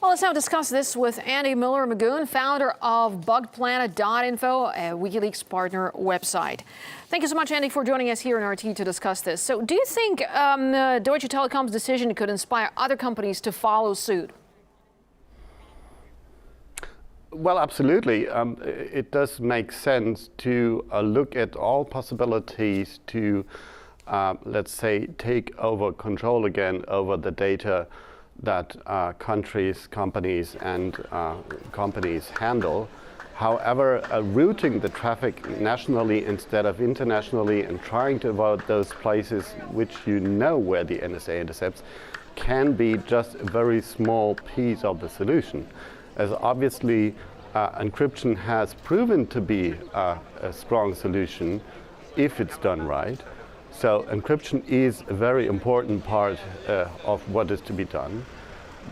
Well, let's now discuss this with Andy Müller-Maguhn, founder of bugplanet.info, a WikiLeaks partner website. Thank you so much, Andy, for joining us here in RT to discuss this. So do you think Deutsche Telekom's decision could inspire other companies to follow suit? Well, absolutely. It does make sense to look at all possibilities to, let's say, take over control again over the data that countries, companies, and companies handle. However, routing the traffic nationally instead of internationally and trying to avoid those places which you know where the NSA intercepts can be just a very small piece of the solution. As obviously encryption has proven to be a strong solution if it's done right. So encryption is a very important part of what is to be done.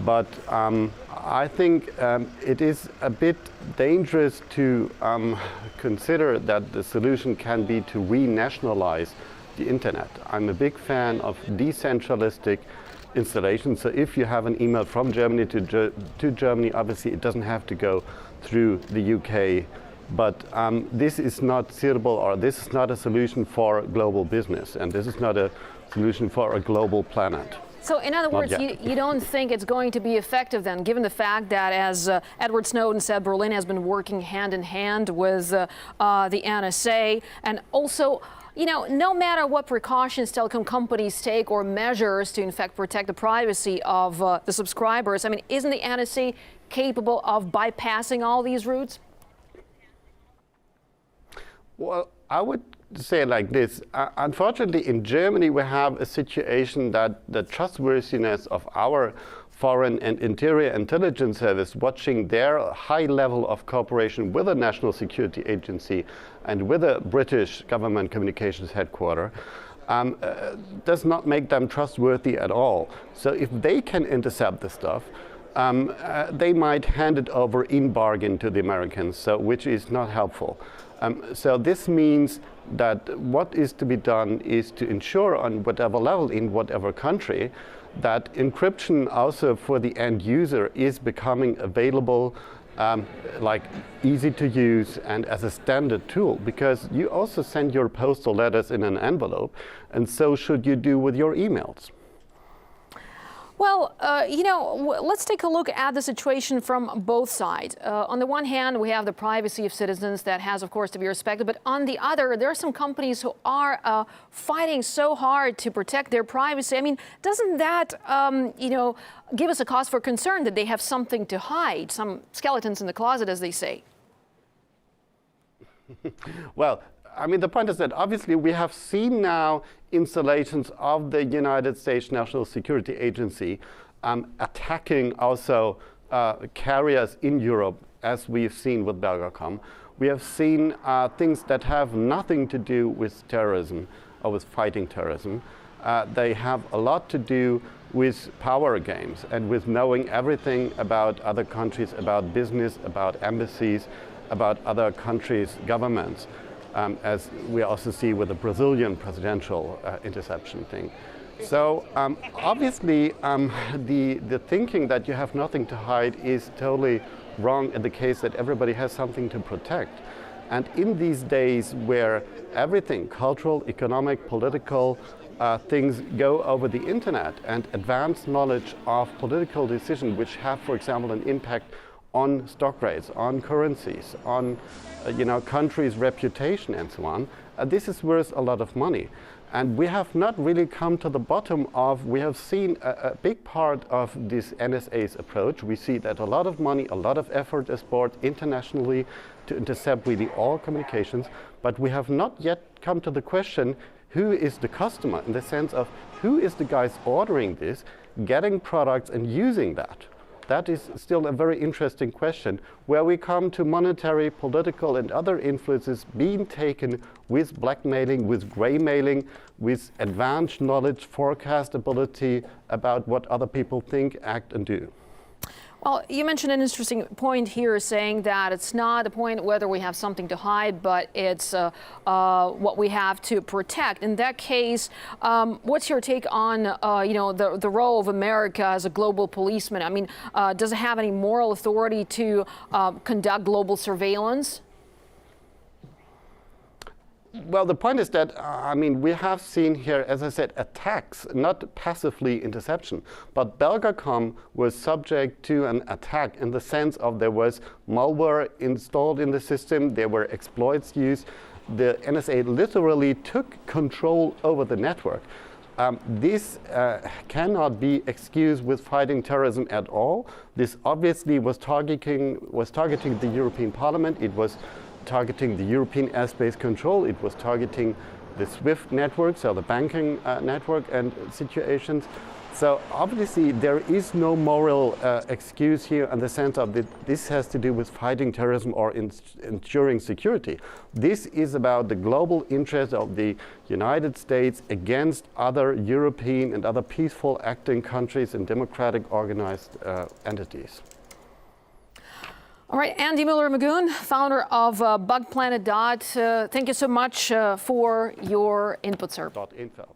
But I think it is a bit dangerous to consider that the solution can be to renationalize the internet. I'm a big fan of decentralistic installation. So if you have an email from Germany to Germany, obviously it doesn't have to go through the UK. But this is not suitable, or this is not a solution for global business, and this is not a solution for a global planet. So in other words, you don't think it's going to be effective then, given the fact that, as Edward Snowden said, Berlin has been working hand in hand with the NSA, and also, you know, no matter what precautions telecom companies take or measures to in fact protect the privacy of the subscribers, I mean, isn't the NSA capable of bypassing all these routes? Well, I would say it like this. Unfortunately, in Germany, we have a situation that the trustworthiness of our foreign and interior intelligence service, watching their high level of cooperation with the National Security Agency and with the British government communications headquarters, does not make them trustworthy at all. So if they can intercept the stuff, they might hand it over in bargain to the Americans, so, which is not helpful. So this means that what is to be done is to ensure on whatever level in whatever country that encryption also for the end user is becoming available, like easy to use and as a standard tool, because you also send your postal letters in an envelope, and so should you do with your emails. Well, you know, let's take a look at the situation from both sides. On the one hand, we have the privacy of citizens that has, of course, to be respected. But on the other, there are some companies who are fighting so hard to protect their privacy. I mean, doesn't that, you know, give us a cause for concern that they have something to hide, some skeletons in the closet, as they say? Well, I mean, the point is that obviously we have seen now installations of the United States National Security Agency attacking also carriers in Europe, as we've seen with Belgacom. We have seen things that have nothing to do with terrorism or with fighting terrorism. They have a lot to do with power games and with knowing everything about other countries, about business, about embassies, about other countries' governments. As we also see with the Brazilian presidential interception thing. So obviously the thinking that you have nothing to hide is totally wrong in the case that everybody has something to protect. And in these days where everything, cultural, economic, political things go over the internet, and advanced knowledge of political decisions which have, for example, an impact on stock rates, on currencies, on you know, countries' reputation and so on, this is worth a lot of money. And we have not really come to the bottom of, we have seen a big part of this NSA's approach. We see that a lot of money, a lot of effort is poured internationally to intercept really all communications, but we have not yet come to the question, who is the customer, in the sense of who is the guys ordering this, getting products and using that. That is still a very interesting question, where we come to monetary, political, and other influences being taken with blackmailing, with grey-mailing, with advanced knowledge, forecastability about what other people think, act, and do. Well, you mentioned an interesting point here, saying that it's not the point whether we have something to hide, but it's what we have to protect. In that case, what's your take on the role of America as a global policeman? I mean, does it have any moral authority to conduct global surveillance? Well, the point is that, I mean, we have seen here, as I said, attacks, not passively interception. But Belgacom was subject to an attack in the sense of there was malware installed in the system, there were exploits used. The NSA literally took control over the network. This cannot be excused with fighting terrorism at all. This obviously was targeting the European Parliament. It was targeting the European airspace control. It was targeting the SWIFT network, so the banking network and situations. So obviously there is no moral excuse here in the sense of that this has to do with fighting terrorism or ensuring security. This is about the global interest of the United States against other European and other peaceful acting countries and democratic organized entities. All right, Andy Müller-Maguhn, founder of BugPlanet. Thank you so much for your input, sir. .info.